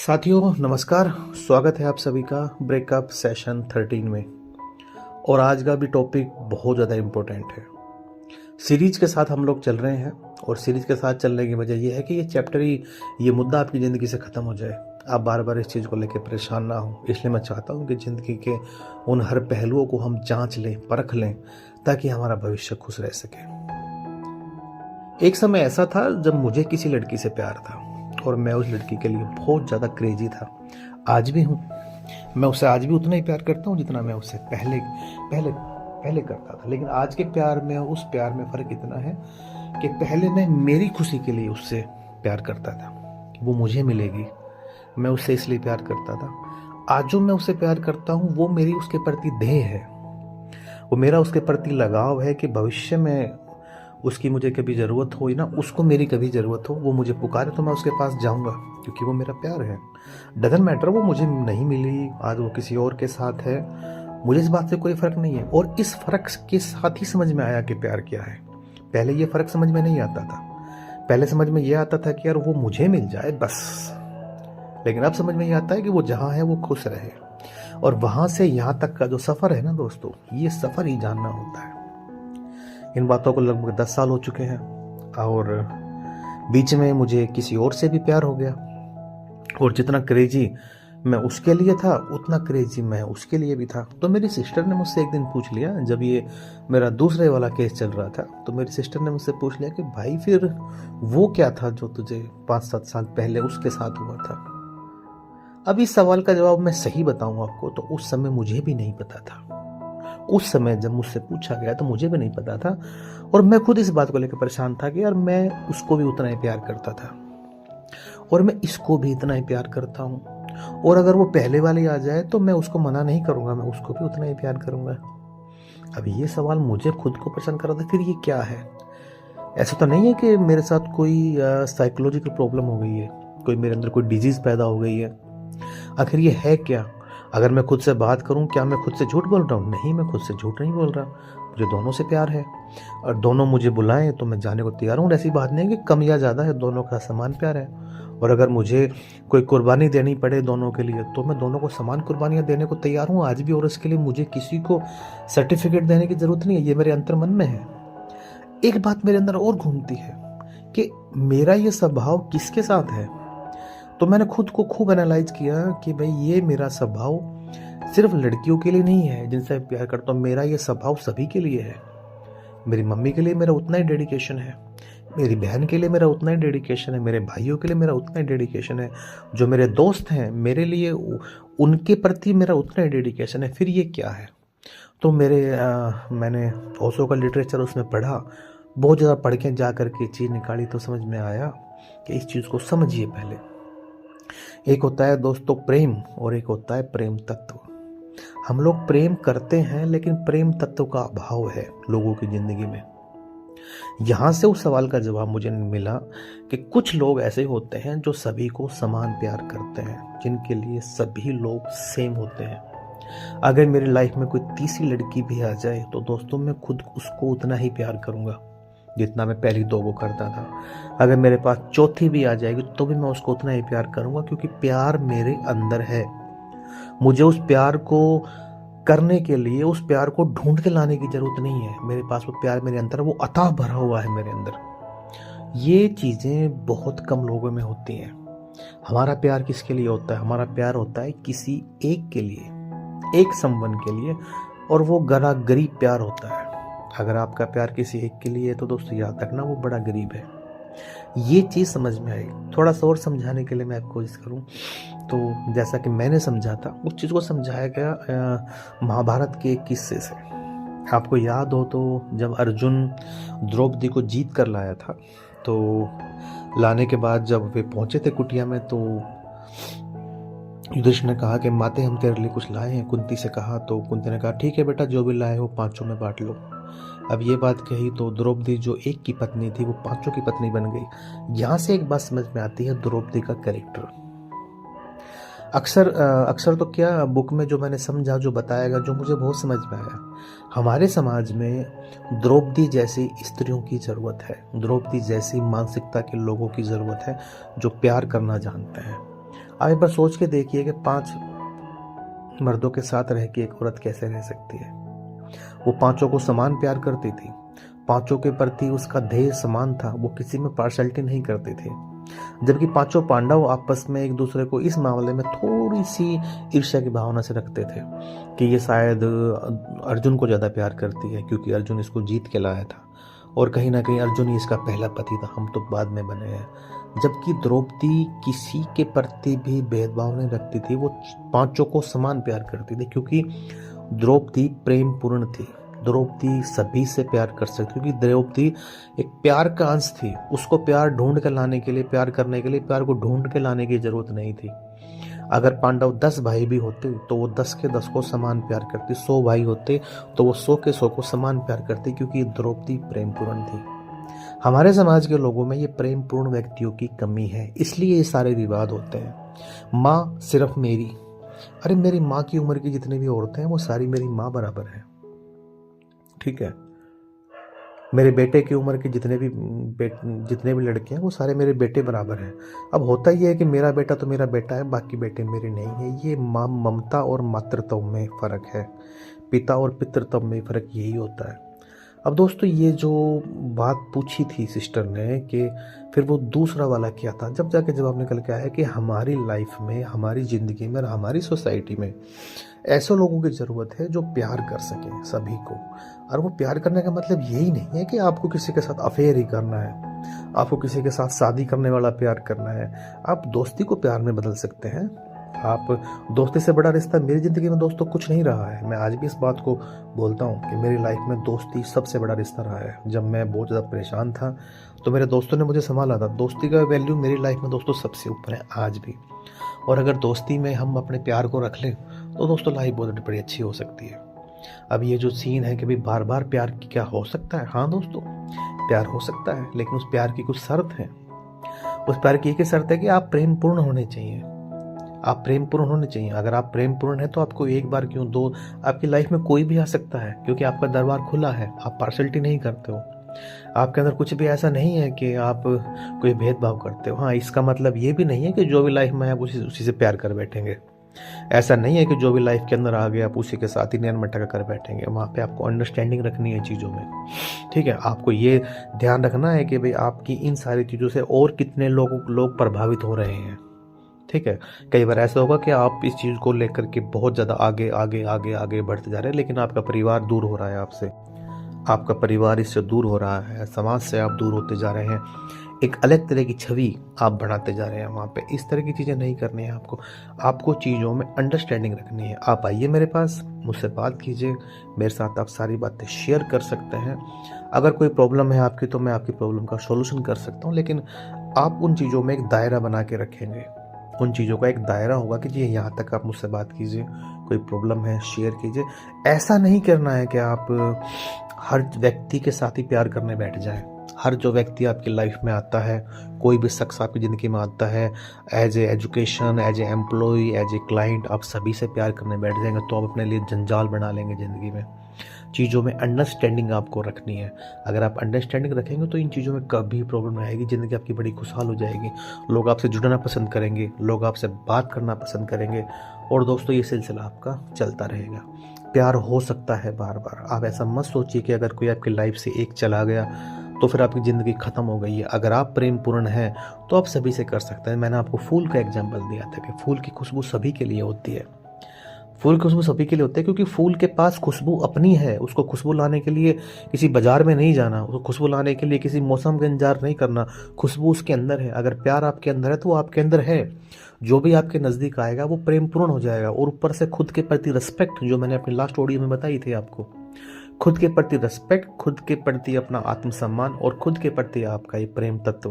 साथियों नमस्कार। स्वागत है आप सभी का ब्रेकअप सेशन 13 में। और आज का भी टॉपिक बहुत ज़्यादा इम्पोर्टेंट है। सीरीज के साथ हम लोग चल रहे हैं और सीरीज के साथ चलने की वजह यह है कि ये चैप्टर ही ये मुद्दा आपकी ज़िंदगी से ख़त्म हो जाए, आप बार बार इस चीज़ को लेकर परेशान ना हो। इसलिए मैं चाहता हूँ कि ज़िंदगी के उन हर पहलुओं को हम जाँच लें, परख लें, ताकि हमारा भविष्य खुश रह सके। एक समय ऐसा था जब मुझे किसी लड़की से प्यार था और मैं उस लड़की के लिए बहुत ज़्यादा क्रेजी था। आज भी हूँ। मैं उससे आज भी उतना ही प्यार करता हूँ जितना मैं उससे पहले पहले पहले करता था। लेकिन आज के प्यार में उस प्यार में फ़र्क इतना है कि पहले मैं मेरी खुशी के लिए उससे प्यार करता था, वो मुझे मिलेगी, मैं उससे इसलिए प्यार करता था। आज जो मैं उससे प्यार करता हूँ वो मेरी उसके प्रति देह है, वो मेरा उसके प्रति लगाव है कि भविष्य में उसकी मुझे कभी ज़रूरत हो ना, उसको मेरी कभी ज़रूरत हो, वो मुझे पुकारे तो मैं उसके पास जाऊंगा, क्योंकि वो मेरा प्यार है। डजंट मैटर वो मुझे नहीं मिली, आज वो किसी और के साथ है, मुझे इस बात से कोई फ़र्क नहीं है। और इस फ़र्क के साथ ही समझ में आया कि प्यार क्या है। पहले ये फ़र्क समझ में नहीं आता था। पहले समझ में ये आता था कि यार वो मुझे मिल जाए बस। लेकिन अब समझ में ये आता है कि वो जहाँ है वो खुश रहे। और वहाँ से यहाँ तक का जो सफ़र है ना दोस्तों, ये सफ़र ही जानना होता है। इन बातों को लगभग 10 साल हो चुके हैं और बीच में मुझे किसी और से भी प्यार हो गया। और जितना क्रेजी मैं उसके लिए था उतना क्रेजी मैं उसके लिए भी था। तो मेरी सिस्टर ने मुझसे एक दिन पूछ लिया, जब ये मेरा दूसरे वाला केस चल रहा था, तो मेरी सिस्टर ने मुझसे पूछ लिया कि भाई फिर वो क्या था जो तुझे 5-7 साल पहले उसके साथ हुआ था। अब इस सवाल का जवाब मैं सही बताऊं आपको तो उस समय मुझे भी नहीं पता था। उस समय जब मुझसे पूछा गया तो मुझे भी नहीं पता था और मैं खुद इस बात को लेकर परेशान था कि यार मैं उसको भी उतना ही प्यार करता था और मैं इसको भी इतना ही प्यार करता हूँ। और अगर वो पहले वाली आ जाए तो मैं उसको मना नहीं करूँगा, मैं उसको भी उतना ही प्यार करूँगा। अब ये सवाल मुझे खुद को परेशान कर रहा था, फिर ये क्या है? ऐसा तो नहीं है कि मेरे साथ कोई साइकोलॉजिकल प्रॉब्लम हो गई है, कोई मेरे अंदर कोई डिजीज़ पैदा हो गई है? आखिर ये है क्या? अगर मैं खुद से बात करूं, क्या मैं खुद से झूठ बोल रहा हूं? नहीं, मैं खुद से झूठ नहीं बोल रहा। मुझे दोनों से प्यार है और दोनों मुझे बुलाएं तो मैं जाने को तैयार हूं। ऐसी बात नहीं है कि कम या ज़्यादा है, दोनों का समान प्यार है। और अगर मुझे कोई कुर्बानी देनी पड़े दोनों के लिए तो मैं दोनों को समान कुर्बानियाँ देने को तैयार हूँ आज भी। और इसके लिए मुझे किसी को सर्टिफिकेट देने की ज़रूरत नहीं है, ये मेरे अंतर मन में है। एक बात मेरे अंदर और घूमती है कि मेरा ये स्वभाव किसके साथ है। तो मैंने खुद को खूब एनालाइज किया कि भाई ये मेरा स्वभाव सिर्फ लड़कियों के लिए नहीं है जिनसे प्यार करता हूँ, मेरा ये स्वभाव सभी के लिए है। मेरी मम्मी के लिए मेरा उतना ही डेडिकेशन है, मेरी बहन के लिए मेरा उतना ही डेडिकेशन है, मेरे भाइयों के लिए मेरा उतना ही डेडिकेशन है, जो मेरे दोस्त हैं मेरे लिए उनके प्रति मेरा उतना ही डेडिकेशन है। फिर ये क्या है? तो मैंने ओशो का लिटरेचर उसमें पढ़ा, बहुत ज़्यादा पढ़ के जा करके चीज़ निकाली तो समझ में आया कि इस चीज़ को समझिए। पहले एक होता है दोस्तों प्रेम और एक होता है प्रेम तत्व। हम लोग प्रेम करते हैं लेकिन प्रेम तत्व का अभाव है लोगों की जिंदगी में। यहां से उस सवाल का जवाब मुझे मिला कि कुछ लोग ऐसे होते हैं जो सभी को समान प्यार करते हैं, जिनके लिए सभी लोग सेम होते हैं। अगर मेरी लाइफ में कोई तीसरी लड़की भी आ जाए तो दोस्तों मैं खुद उसको उतना ही प्यार करूंगा जितना मैं पहली 2 को करता था। अगर मेरे पास चौथी भी आ जाएगी तो भी मैं उसको उतना ही प्यार करूंगा, क्योंकि प्यार मेरे अंदर है। मुझे उस प्यार को करने के लिए उस प्यार को ढूंढ के लाने की जरूरत नहीं है। मेरे पास वो प्यार मेरे अंदर, वो अथाह भरा हुआ है मेरे अंदर। ये चीजें बहुत कम लोगों में होती हैं। हमारा प्यार किसके लिए होता है? हमारा प्यार होता है किसी एक के लिए, एक संबंध के लिए, और वो गला गरीब प्यार होता है। अगर आपका प्यार किसी एक के लिए है तो दोस्तों याद रखना वो बड़ा गरीब है। ये चीज़ समझ में आई। थोड़ा सा और समझाने के लिए मैं कोशिश करूं तो जैसा कि मैंने समझा था उस चीज़ को समझाया गया महाभारत के एक किस्से से। आपको याद हो तो जब अर्जुन द्रौपदी को जीत कर लाया था, तो लाने के बाद जब वे पहुंचे थे कुटिया में तो युधिष्ठिर ने कहा कि माते हम तेरे लिए कुछ लाए हैं। कुंती से कहा तो कुंती ने कहा ठीक है बेटा, जो भी लाए हो 5 में बांट लो। अब ये बात कही तो द्रौपदी जो एक की पत्नी थी वो 5 की पत्नी बन गई। यहाँ से एक बात समझ में आती है द्रौपदी का कैरेक्टर। अक्सर तो क्या बुक में जो मैंने समझा, जो बताया गया, जो मुझे बहुत समझ में आया, हमारे समाज में द्रौपदी जैसी स्त्रियों की ज़रूरत है, द्रौपदी जैसी मानसिकता के लोगों की ज़रूरत है जो प्यार करना जानते हैं। आप एक बार सोच के देखिए कि 5 मर्दों के साथ रह के एक औरत कैसे रह सकती है। वो पांचों को समान प्यार करती थी, पांचों के प्रति उसका ध्येय समान था, वो किसी में पार्शलिटी नहीं करती थी। जबकि पांचों पांडव आपस में एक दूसरे को इस मामले में थोड़ी सी ईर्ष्या की भावना से रखते थे कि ये शायद अर्जुन को ज़्यादा प्यार करती है क्योंकि अर्जुन इसको जीत के लाया था, और कहीं ना कहीं अर्जुन ही इसका पहला पति था, हम तो बाद में बने हैं। जबकि द्रौपदी किसी के प्रति भी भेदभाव नहीं रखती थी, वो पांचों को समान प्यार करती थी क्योंकि द्रौपदी प्रेम पूर्ण थी। द्रौपदी सभी से प्यार कर सकती, क्योंकि द्रौपदी एक प्यार का अंश थी। उसको प्यार ढूंढ कर लाने के लिए, प्यार करने के लिए प्यार को ढूंढ के लाने की जरूरत नहीं थी। अगर पांडव 10 भाई भी होते तो वो 10 के 10 को समान प्यार करती, 100 भाई होते तो वो 100 के 100 को समान प्यार करती, क्योंकि द्रौपदी प्रेम पूर्ण थी। हमारे समाज के लोगों में ये प्रेम पूर्ण व्यक्तियों की कमी है, इसलिए ये सारे विवाद होते हैं। माँ सिर्फ मेरी, अरे मेरी माँ की उम्र की जितनी भी औरतें हैं वो सारी मेरी माँ बराबर है, ठीक है। मेरे बेटे की उम्र के जितने भी लड़के हैं वो सारे मेरे बेटे बराबर हैं। अब होता ही है कि मेरा बेटा तो मेरा बेटा है, बाकी बेटे मेरे नहीं है। ये माँ ममता और मातृत्व में फ़र्क है, पिता और पितृत्व में फ़र्क यही होता है। अब दोस्तों ये जो बात पूछी थी सिस्टर ने कि फिर वो दूसरा वाला क्या था, जब जाके जवाब निकल के आया कि हमारी लाइफ में, हमारी ज़िंदगी में और हमारी सोसाइटी में ऐसे लोगों की ज़रूरत है जो प्यार कर सकें सभी को। और वो प्यार करने का मतलब यही नहीं है कि आपको किसी के साथ अफेयर ही करना है, आपको किसी के साथ शादी करने वाला प्यार करना है। आप दोस्ती को प्यार में बदल सकते हैं। आप दोस्ती से बड़ा रिश्ता मेरी ज़िंदगी में दोस्तों कुछ नहीं रहा है। मैं आज भी इस बात को बोलता हूँ कि मेरी लाइफ में दोस्ती सबसे बड़ा रिश्ता रहा है। जब मैं बहुत ज़्यादा परेशान था तो मेरे दोस्तों ने मुझे संभाला था। दोस्ती का वैल्यू मेरी लाइफ में दोस्तों सबसे ऊपर है आज भी। और अगर दोस्ती में हम अपने प्यार को रख लें तो दोस्तों लाइफ बहुत बड़ी अच्छी हो सकती है। अब ये जो सीन है कि भाई बार बार प्यार की क्या हो सकता है, हाँ दोस्तों प्यार हो सकता है, लेकिन उस प्यार की कुछ शर्त है। उस प्यार की एक ही शर्त है कि आप प्रेम पूर्ण होने चाहिए। आप प्रेम पूर्ण होने चाहिए। अगर आप प्रेम पूर्ण है तो आपको एक बार क्यों दो, आपकी लाइफ में कोई भी आ सकता है, क्योंकि आपका दरबार खुला है। आप पार्शलिटी नहीं करते हो, आपके अंदर कुछ भी ऐसा नहीं है कि आप कोई भेदभाव करते हो। हाँ, इसका मतलब ये भी नहीं है कि जो भी लाइफ में आप उसी से प्यार कर बैठेंगे। ऐसा नहीं है कि जो भी लाइफ के अंदर आ गया आप उसी के साथ ही नैन मटका कर बैठेंगे। वहाँ पे आपको अंडरस्टैंडिंग रखनी है चीज़ों में, ठीक है। आपको ये ध्यान रखना है कि भाई आपकी इन सारी चीज़ों से और कितने लोग प्रभावित हो रहे हैं, ठीक है। कई बार ऐसा होगा कि आप इस चीज़ को लेकर के बहुत ज़्यादा आगे आगे आगे आगे बढ़ते जा रहे हैं, लेकिन आपका परिवार दूर हो रहा है आपसे, आपका परिवार इससे दूर हो रहा है, समाज से आप दूर होते जा रहे हैं, एक अलग तरह की छवि आप बढ़ाते जा रहे हैं। वहाँ पे इस तरह की चीज़ें नहीं करनी है आपको चीज़ों में अंडरस्टैंडिंग रखनी है। आप आइए मेरे पास, मुझसे बात कीजिए, मेरे साथ आप सारी बातें शेयर कर सकते हैं। अगर कोई प्रॉब्लम है आपकी तो मैं आपकी प्रॉब्लम का सॉल्यूशन कर सकता हूँ, लेकिन आप उन चीज़ों में एक दायरा बना के रखेंगे। उन चीज़ों का एक दायरा होगा कि जी यहाँ तक आप मुझसे बात कीजिए, कोई प्रॉब्लम है शेयर कीजिए। ऐसा नहीं करना है कि आप हर व्यक्ति के साथ ही प्यार करने बैठ जाएं। हर जो व्यक्ति आपकी लाइफ में आता है, कोई भी शख्स आपकी ज़िंदगी में आता है, as a education, as a employ, as a client, आप सभी से प्यार करने बैठ जाएंगे तो आप अपने लिए जंजाल बना लेंगे ज़िंदगी में। चीज़ों में अंडरस्टैंडिंग आपको रखनी है। अगर आप अंडरस्टैंडिंग रखेंगे तो इन चीज़ों में कभी प्रॉब्लम नहीं आएगी, ज़िंदगी आपकी बड़ी खुशहाल हो जाएगी। लोग आपसे जुड़ना पसंद करेंगे, लोग आपसे बात करना पसंद करेंगे, और दोस्तों ये सिलसिला आपका चलता रहेगा। प्यार हो सकता है बार बार। आप ऐसा मत सोचिए कि अगर कोई आपकी लाइफ से एक चला गया तो फिर आपकी ज़िंदगी ख़त्म हो गई है। अगर आप प्रेम पूर्ण हैं तो आप सभी से कर सकते हैं। मैंने आपको फूल का एग्जाम्पल दिया था कि फूल की खुशबू सभी के लिए होती है। फूल की खुशबू सभी के लिए होती है क्योंकि फूल के पास खुशबू अपनी है। उसको खुशबू लाने के लिए किसी बाजार में नहीं जाना, उसको खुशबू लाने के लिए किसी मौसम का इंतजार नहीं करना। खुशबू उसके अंदर है। अगर प्यार आपके अंदर है तो वो आपके अंदर है। जो भी आपके नज़दीक आएगा वो प्रेम पूर्ण हो जाएगा। और ऊपर से खुद के प्रति रिस्पेक्ट, जो मैंने अपनी लास्ट ऑडियो में बताई थी आपको, खुद के प्रति रिस्पेक्ट, खुद के प्रति अपना आत्मसम्मान और खुद के प्रति आपका ये प्रेम तत्व,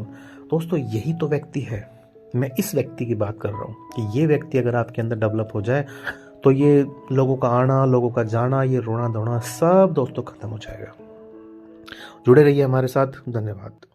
दोस्तों यही तो व्यक्ति है। मैं इस व्यक्ति की बात कर रहा हूँ कि ये व्यक्ति अगर आपके अंदर डेवलप हो जाए तो ये लोगों का आना, लोगों का जाना, ये रोना धोना सब दोस्तों खत्म हो जाएगा। जुड़े रहिए हमारे साथ। धन्यवाद।